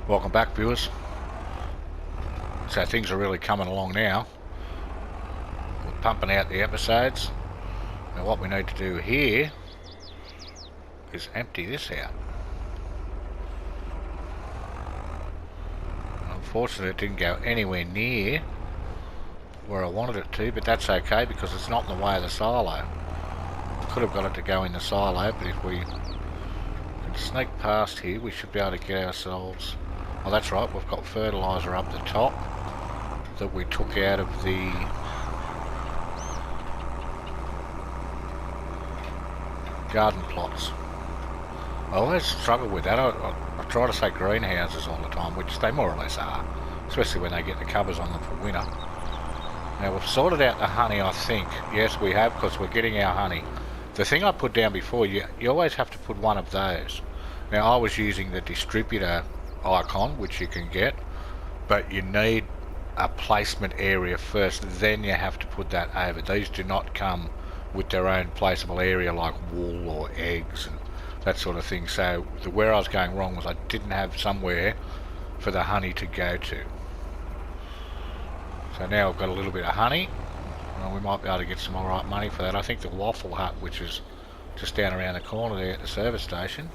Welcome back, viewers. So things are really coming along now. We're pumping out the episodes. Now what we need to do here is empty this out. Unfortunately it didn't go anywhere near where I wanted it to, but that's okay because it's not in the way of the silo. We could have got it to go in the silo, but if we can sneak past here we should be able to get ourselves... Oh, that's right, we've got fertiliser up the top that we took out of the garden plots. I always struggle with that. I try to say greenhouses all the time, which they more or less are, especially when they get the covers on them for winter. Now we've sorted out the honey, I think. Yes, we have, because we're getting our honey. The thing I put down before, you always have to put one of those. Now I was using the distributor icon, which you can get, but you need a placement area first, then you have to put that over. These do not come with their own placeable area like wool or eggs and that sort of thing. So where I was going wrong was I didn't have somewhere for the honey to go to. So now I've got a little bit of honey. Well, we might be able to get some alright money for that. I think the Waffle Hut, which is just down around the corner there at the service station,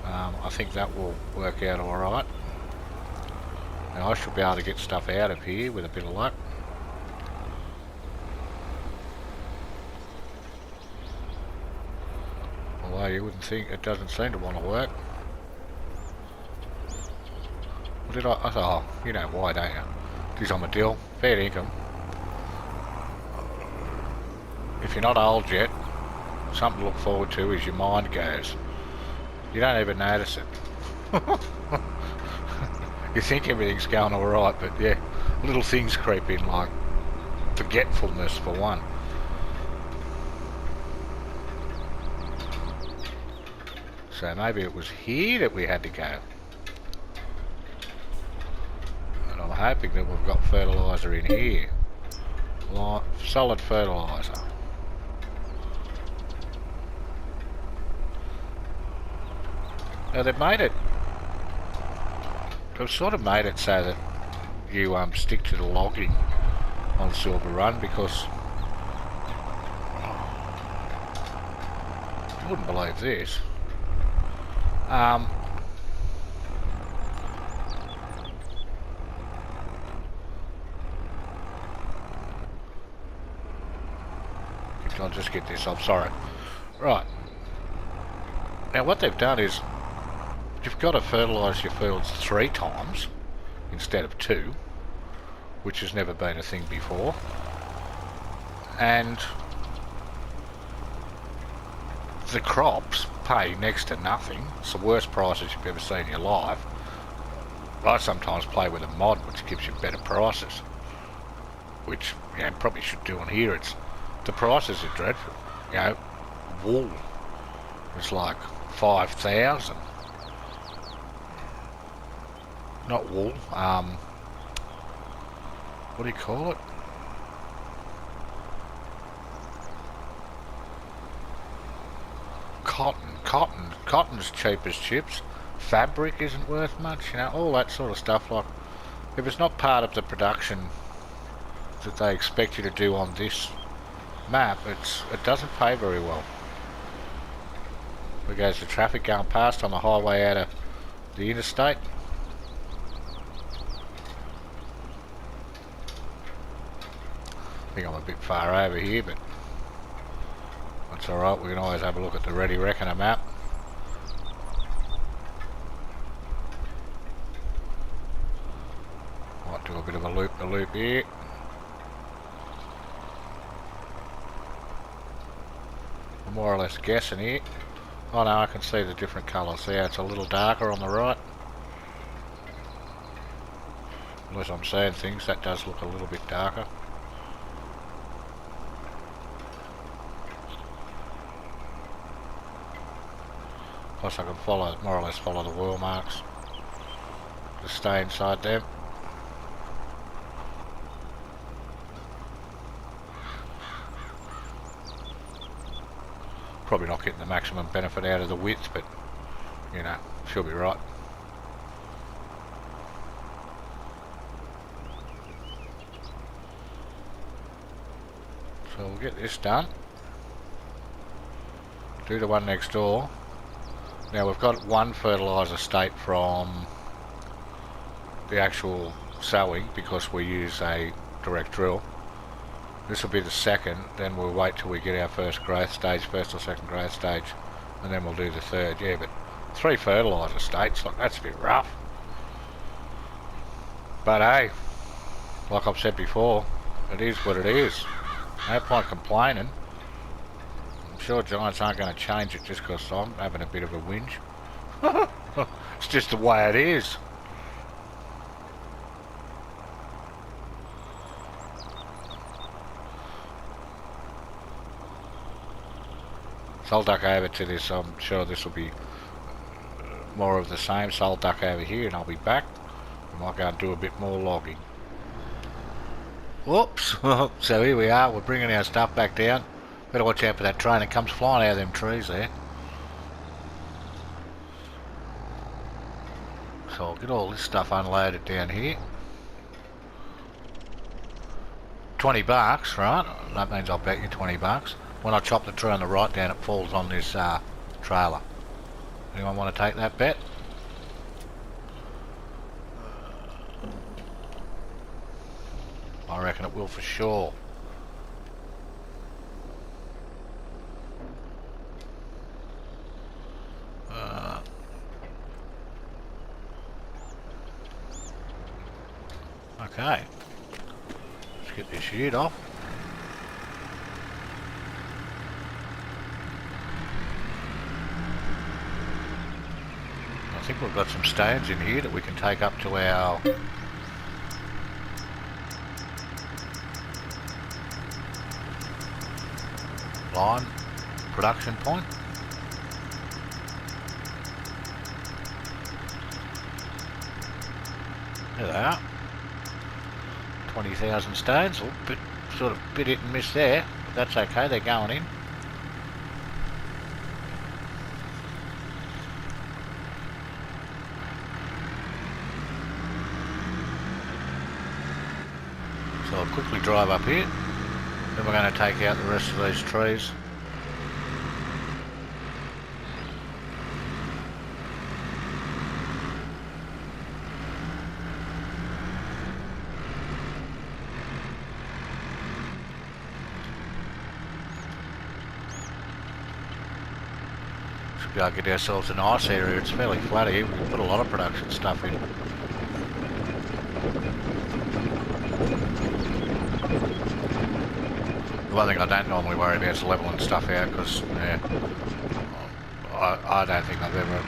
I think that will work out alright. Now I should be able to get stuff out of here with a bit of luck. Although you wouldn't think, it doesn't seem to want to work. What did I oh, you know why, don't you? Geez, I'm a deal. Fair income. If you're not old yet, something to look forward to is your mind goes. You don't even notice it. You think everything's going alright, but yeah, little things creep in, like forgetfulness for one. So maybe it was here that we had to go. And I'm hoping that we've got fertiliser in here. Solid fertiliser. Now they've made it, they've sort of made it so that you stick to the logging on Silverrun, because you wouldn't believe this. I'll just get this off, sorry. Right. Now what they've done is you've got to fertilise your fields 3 times instead of 2, which has never been a thing before. And the crops pay next to nothing. It's the worst prices you've ever seen in your life. I sometimes play with a mod which gives you better prices, which you know, probably should do on here. The prices are dreadful. You know, wool is like 5,000. Not wool, what do you call it? Cotton's cheap as chips. Fabric isn't worth much, you know, all that sort of stuff. Like, if it's not part of the production that they expect you to do on this map, it doesn't pay very well. There goes the traffic going past on the highway out of the interstate. I think I'm a bit far over here, but that's alright. We can always have a look at the Ready Reckoner map. Might do a bit of a loop here. I'm more or less guessing here. Oh no, I can see the different colours there. It's a little darker on the right. Unless I'm seeing things, that does look a little bit darker. Plus I can more or less follow the wheel marks. Just stay inside them. Probably not getting the maximum benefit out of the width, but you know, she'll be right. So we'll get this done. Do the one next door. Now we've got one fertiliser state from the actual sowing because we use a direct drill. This will be the second, then we'll wait till we get our first growth stage, first or second growth stage, and then we'll do the third. Yeah, but 3 fertiliser states, like that's a bit rough. But hey, like I've said before, it is what it is. No point complaining. I'm sure Giants aren't going to change it just because I'm having a bit of a whinge. It's just the way it is. So I'll duck over to this. I'm sure this will be more of the same, so I'll duck over here and I'll be back. I might go and do a bit more logging. Whoops. So here we are, we're bringing our stuff back down. Better watch out for that train, it comes flying out of them trees there. So I'll get all this stuff unloaded down here. 20 bucks, right? That means I'll bet you 20 bucks. When I chop the tree on the right down, it falls on this trailer. Anyone want to take that bet? I reckon it will for sure. Okay. Let's get this sheet off. I think we've got some stones in here that we can take up to our line production point. There they are. 20,000 stones. Oh, sort of bit hit and miss there, but that's okay, they're going in. So I'll quickly drive up here, then we're going to take out the rest of these trees. Should be able to get ourselves a nice area. It's fairly flat here, we can put a lot of production stuff in. The one thing I don't normally worry about is leveling stuff out because yeah, I don't think I've ever,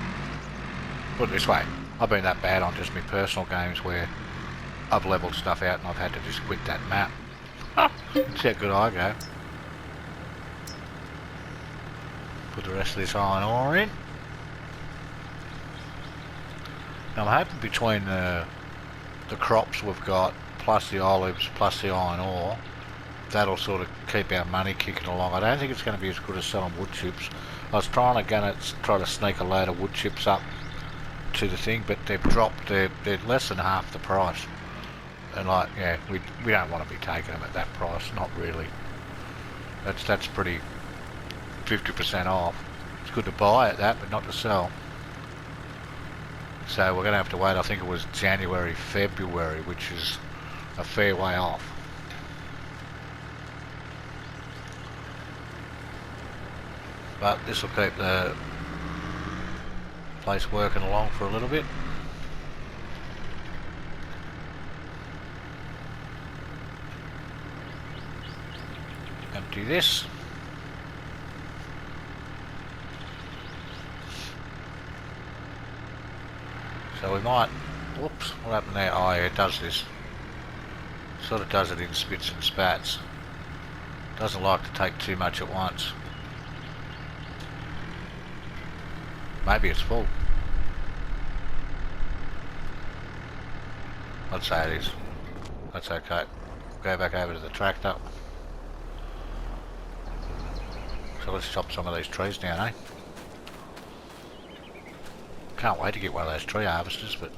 put it this way, I've been that bad on just my personal games where I've levelled stuff out and I've had to just quit that map. That's how good I go. Put the rest of this iron ore in. Now I'm hoping between the crops we've got plus the olives plus the iron ore, that'll sort of keep our money kicking along. I don't think it's going to be as good as selling wood chips. I was try to sneak a load of wood chips up to the thing, but they've dropped. They're less than half the price. And like, yeah, we don't want to be taking them at that price. Not really. That's pretty 50% off. It's good to buy at that, but not to sell. So we're going to have to wait. I think it was January, February, which is a fair way off. But this will keep the place working along for a little bit. Empty this. So we might, whoops, what happened there? Oh yeah, it does this. Sort of does it in spits and spats. Doesn't like to take too much at once. Maybe it's full. I'd say it is. That's okay. Go back over to the tractor. So let's chop some of these trees down, eh? Can't wait to get one of those tree harvesters, but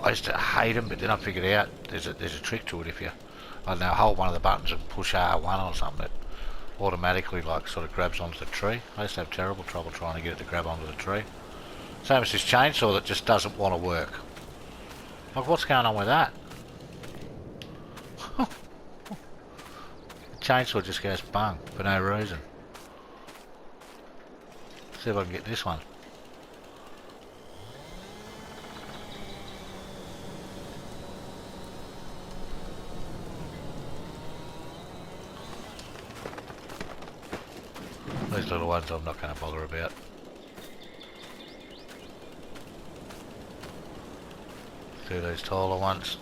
I used to hate them, but then I figured out there's a trick to it. If you I don't know, hold one of the buttons and push R1 or something, it automatically like sort of grabs onto the tree. I used to have terrible trouble trying to get it to grab onto the tree. Same as this chainsaw that just doesn't want to work. Like, what's going on with that? The chainsaw just goes bung for no reason. See if I can get this one. These little ones I'm not going to bother about. Do these taller ones.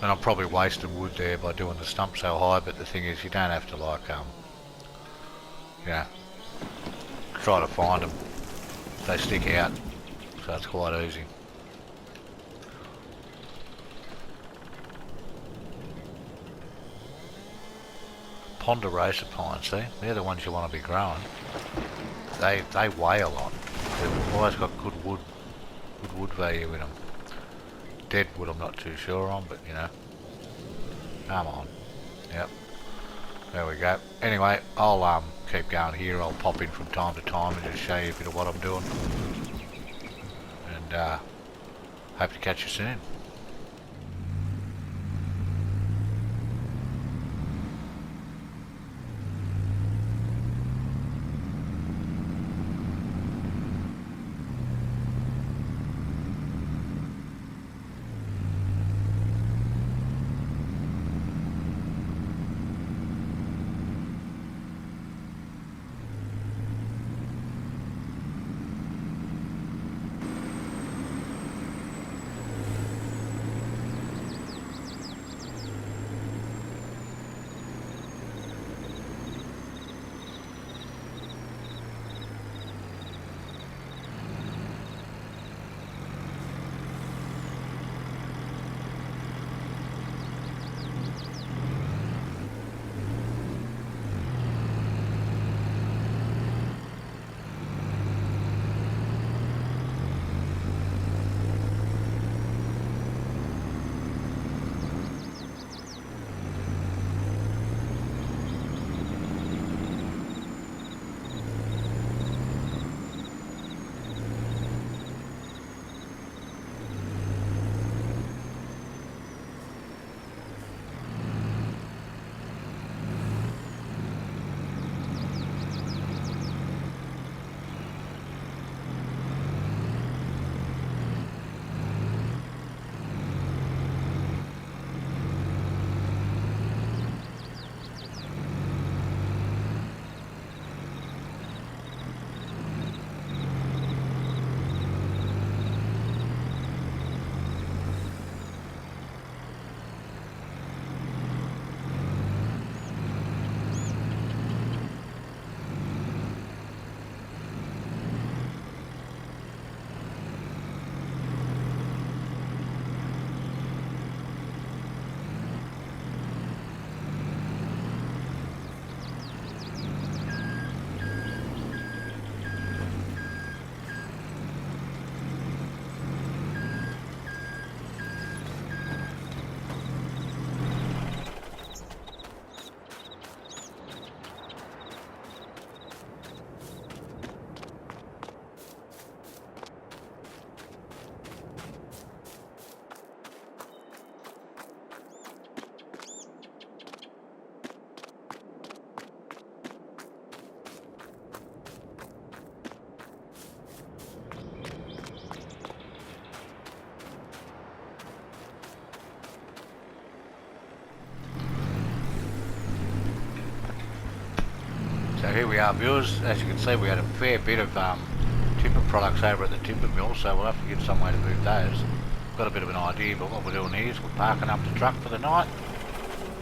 And I'm probably wasting wood there by doing the stump so high, but the thing is you don't have to like, you know, try to find them. They stick out, so it's quite easy. Ponderosa pines, see? They're the ones you want to be growing. They weigh a lot. They've always got good wood value in them. Dead wood I'm not too sure on, but you know. Come on. Yep. There we go. Anyway, I'll keep going here. I'll pop in from time to time and just show you a bit of what I'm doing. And hope to catch you soon. So here we are, viewers. As you can see, we had a fair bit of timber products over at the timber mill, so we'll have to get some way to move those. Got a bit of an idea, but what we're doing here is we're parking up the truck for the night.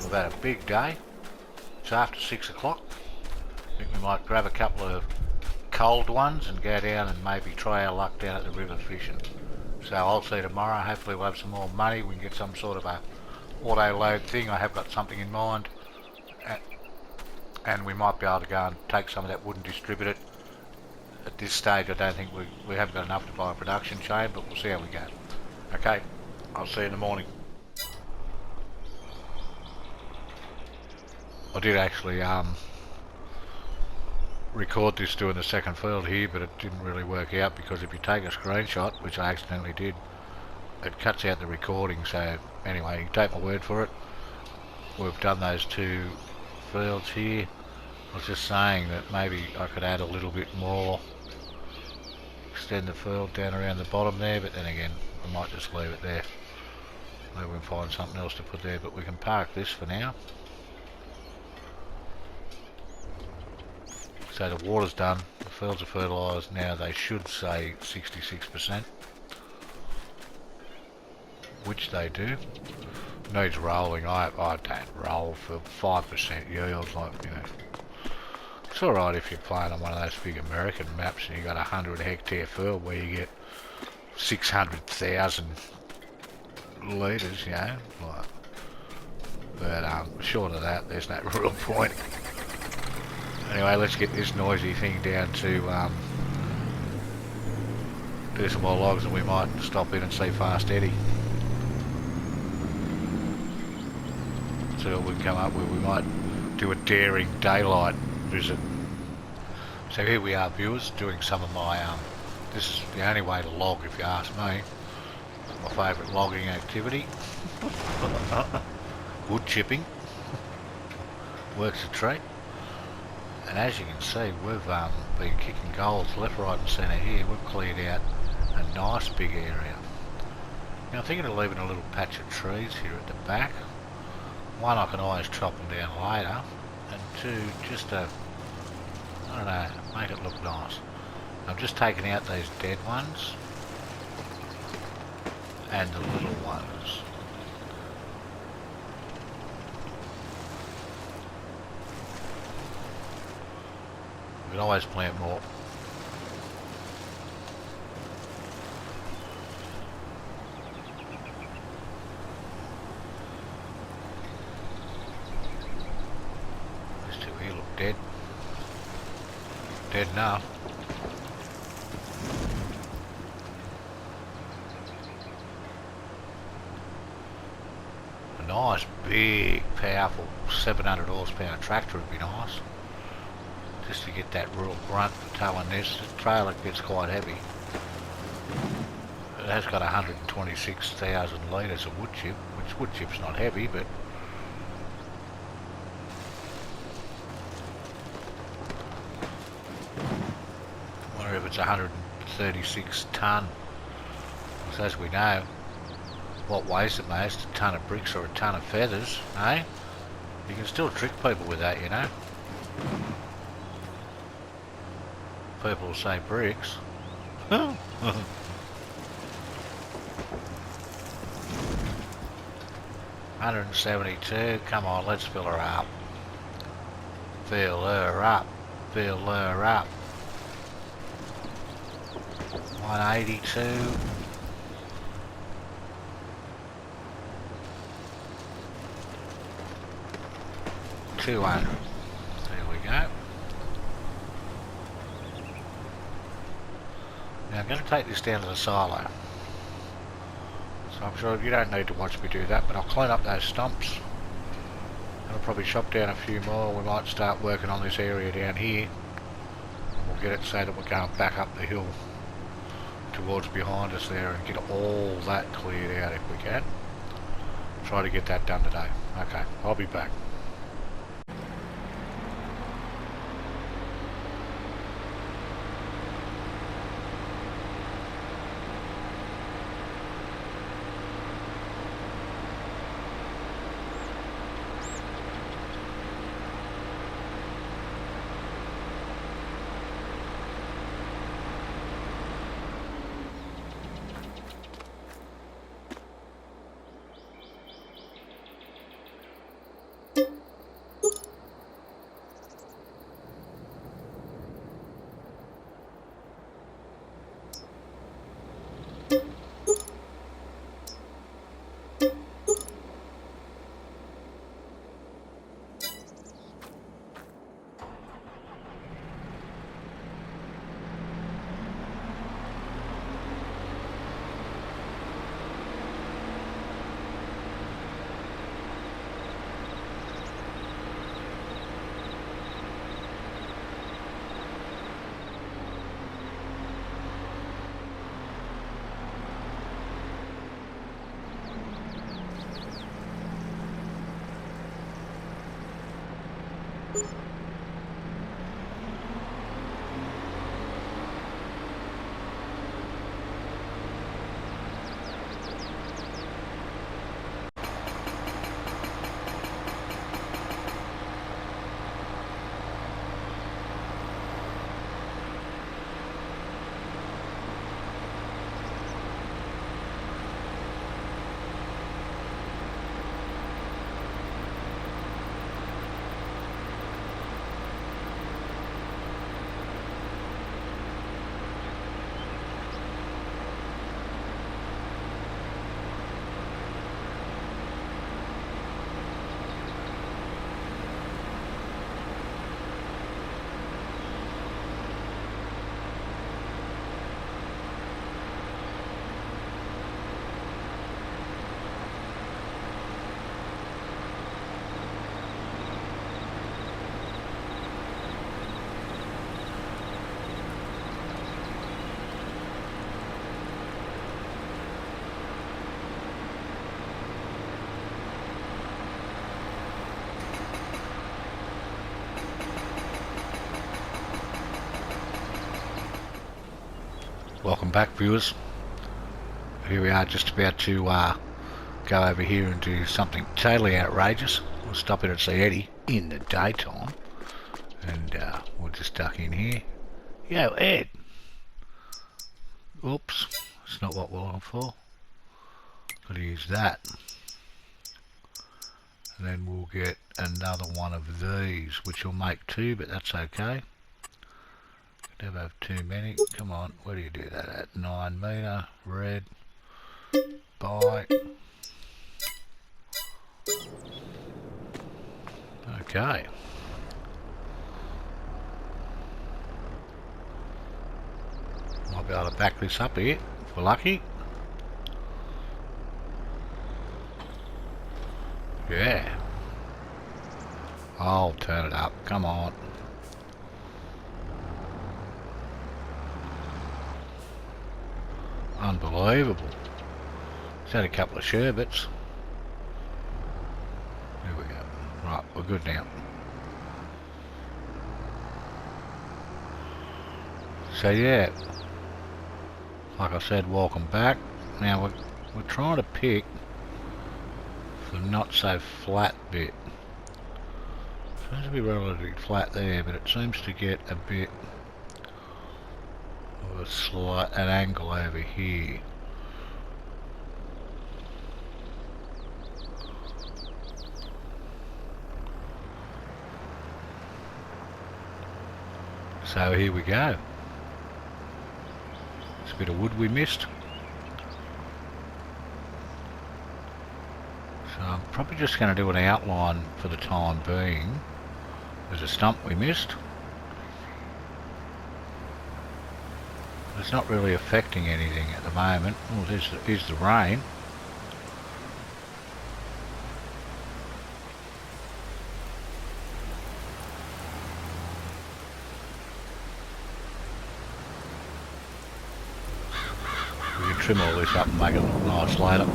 We've had a big day. It's after 6 o'clock. I think we might grab a couple of cold ones and go down and maybe try our luck down at the river fishing. So I'll see you tomorrow. Hopefully we'll have some more money. We can get some sort of a auto load thing. I have got something in mind. And we might be able to go and take some of that wood and distribute it. At this stage I don't think we haven't got enough to buy a production chain, but we'll see how we go. Okay, I'll see you in the morning. I did actually record this doing the second field here, but it didn't really work out because if you take a screenshot, which I accidentally did, it cuts out the recording. So anyway, you take my word for it. We've done those 2 fields here. I was just saying that maybe I could add a little bit more, extend the field down around the bottom there, but then again I might just leave it there. Maybe we can find something else to put there, but we can park this for now. So the water's done, the fields are fertilised now. They should say 66%, which they do. Needs rolling. I don't roll for 5% yield, like, you know. It's alright if you're playing on one of those big American maps and you got 100 hectare field where you get 600,000 litres, you know. Like, but short of that, there's no real point. Anyway, let's get this noisy thing down to do some more logs, and we might stop in and see Fast Eddie. See what we can come up with. We might do a daring daylight visit. So here we are, viewers, doing some of my this is the only way to log, if you ask me. My favourite logging activity. Wood chipping. Works a treat. And as you can see, we've been kicking goals left, right and centre here. We've cleared out a nice big area. Now I'm thinking of leaving a little patch of trees here at the back. One, I can always chop them down later, and 2, just to, I don't know, make it look nice. I'm just taking out these dead ones and the little ones. We can always plant more. These 2 here look dead. Dead enough. A nice, big, powerful 700 horsepower tractor would be nice. Just to get that real grunt for towing this. The trailer gets quite heavy. It has got 126,000 litres of wood chip, which wood chip's not heavy, but I wonder if it's 136 tonne. Because as we know, what weighs the most, a tonne of bricks or a tonne of feathers, eh? You can still trick people with that, you know. People will say bricks. 172, come on, let's fill her up. Fill her up. Fill her up. 182. $200. There we go. Now I'm going to take this down to the silo. So I'm sure you don't need to watch me do that, but I'll clean up those stumps. I'll probably chop down a few more. We might start working on this area down here. And we'll get it so that we're going back up the hill towards behind us there and get all that cleared out if we can. Try to get that done today. Okay, I'll be back. Welcome back, viewers. Here we are, just about to go over here and do something totally outrageous. We'll stop in and see Eddie in the daytime, and we'll just duck in here. Yo, Ed. Oops, that's not what we're looking for. Got to use that, and then we'll get another one of these, which will make two, but that's okay. Never have too many. Come on, where do you do that at? 9 metre, red, buy. Okay. Might be able to back this up here if we're lucky. Yeah. I'll turn it up, come on. Unbelievable. It's had a couple of sherbets. There we go. Right, we're good now. So yeah, like I said, welcome back. Now we're trying to pick the not so flat bit. Seems to be relatively flat there, but it seems to get a bit an angle over here. So here we go. It's a bit of wood we missed. So I'm probably just going to do an outline for the time being. There's a stump we missed. It's not really affecting anything at the moment. Oh, here's the rain. We can trim all this up and make it look nice later.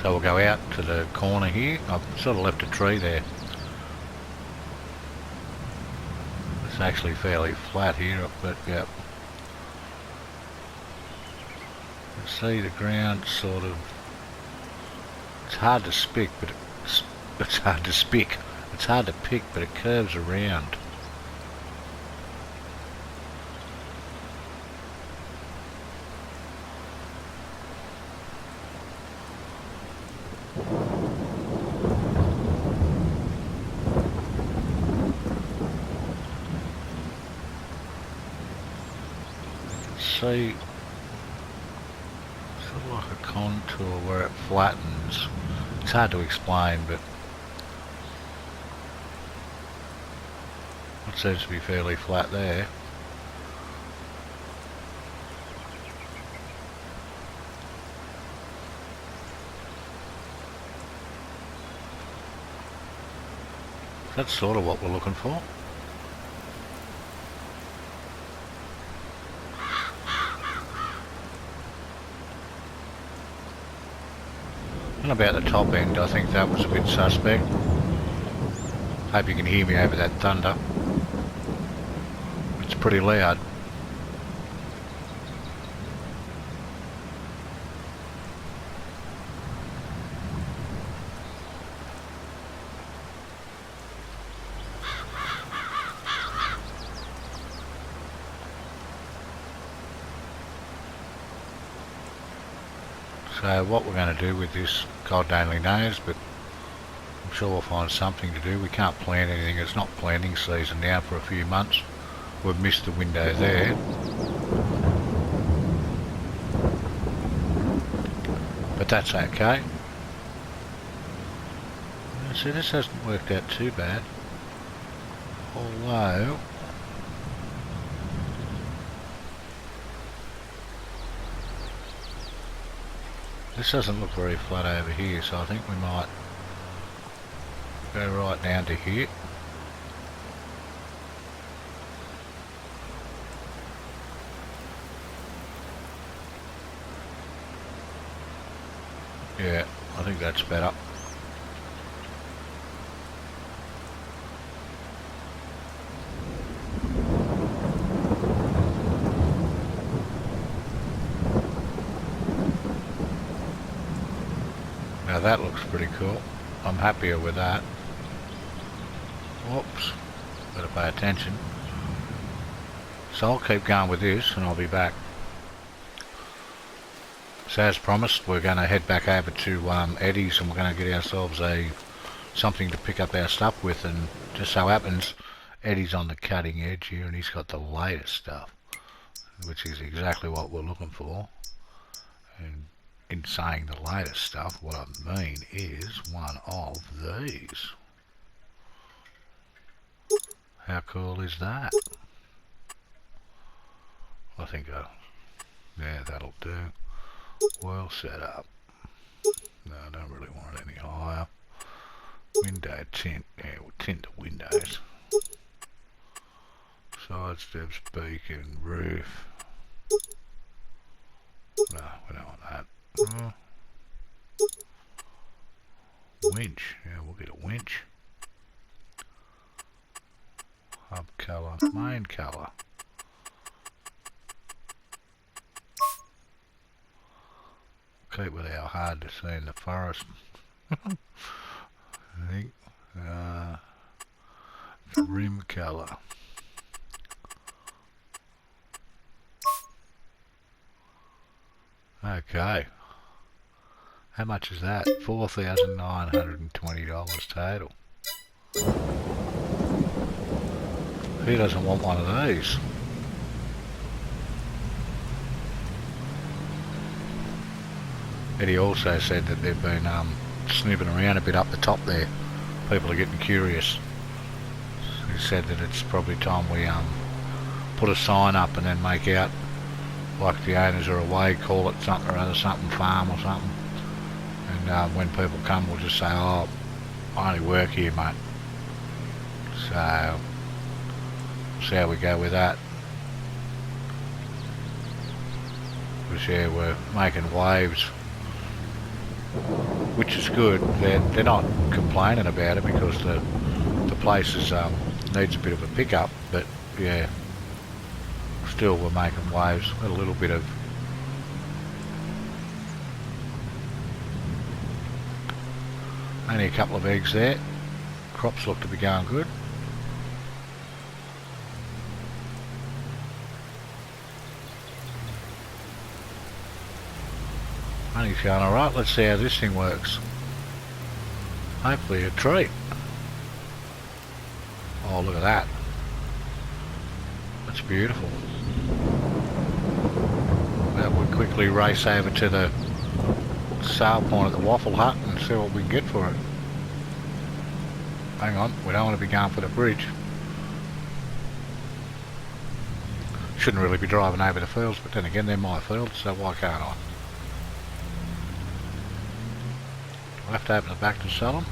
So we'll go out to the corner here. I've sort of left a tree there. It's actually fairly flat here, but yeah. You see the ground sort of, it's hard to pick, but it's hard to pick. It's hard to pick, but it curves around. See, sort of like a contour where it flattens. It's hard to explain, but it seems to be fairly flat there. That's sort of what we're looking for. And about the top end, I think that was a bit suspect. Hope you can hear me over that thunder. It's pretty loud. So what we're going to do with this, God only knows, but I'm sure we'll find something to do. We can't plant anything. It's not planting season now for a few months. We've missed the window there. But that's okay. See, this hasn't worked out too bad. Although this doesn't look very flat over here, so I think we might go right down to here. Yeah, I think that's better. Now that looks pretty cool. I'm happier with that. Whoops, better pay attention. So I'll keep going with this and I'll be back. So as promised, we're going to head back over to Eddie's and we're going to get ourselves something to pick up our stuff with, and just so happens Eddie's on the cutting edge here and he's got the latest stuff, which is exactly what we're looking for. And in saying the latest stuff, what I mean is one of these. How cool is that? I think yeah, that'll do. Well set up. No, I don't really want it any higher. Window tint. Yeah, we'll tint the windows. Side steps, beacon, roof. No, we don't want that. Winch. Yeah, we'll get a winch. Hub colour. Main colour. Keep with our hard to see in the forest. I think. Rim colour. Okay. How much is that? $4,920 total. Who doesn't want one of these? Eddie also said that they've been snooping around a bit up the top there. People are getting curious. He said that it's probably time we put a sign up and then make out like the owners are away, call it something or other, something farm or something. And when people come, we'll just say, oh, I only work here, mate. So, we'll see how we go with that. Because yeah, we're making waves, which is good. They're not complaining about it because the place needs a bit of a pickup, but yeah, still we're making waves. Got a little bit of only a couple of eggs there. Crops look to be going good. Honey's going alright. Let's see how this thing works. Hopefully a treat. Oh, look at that. That's beautiful. Well, we'll quickly race over to the sale point at the Waffle Hut and see what we can get for it. Hang on, we don't want to be going for the bridge. Shouldn't really be driving over the fields, but then again they're my fields, so why can't I? Do I have to open the back to sell them?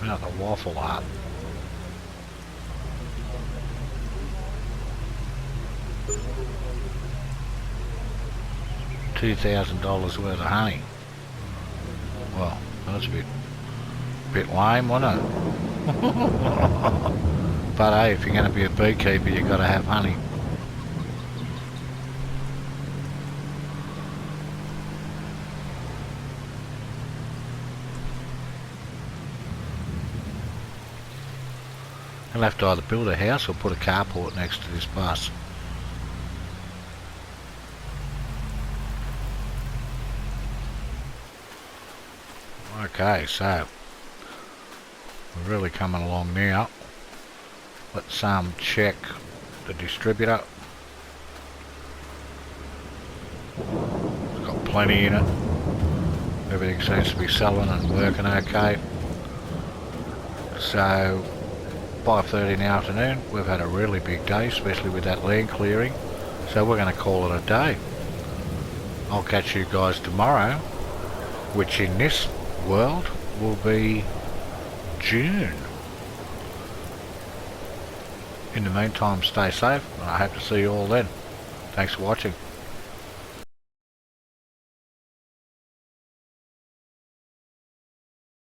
We're at the Waffle Hut. $2,000 worth of honey. Well, that's a bit lame, wasn't it? But hey, if you're going to be a beekeeper, you've got to have honey. I'll have to either build a house or put a carport next to this bus. Okay, so we're really coming along now. Let's check the distributor. It's got plenty in it. Everything seems to be selling and working okay. So 5:30 in the afternoon, we've had a really big day, especially with that land clearing. So we're going to call it a day. I'll catch you guys tomorrow, which in this world will be June. In the meantime, stay safe, and I hope to see you all then. Thanks for watching.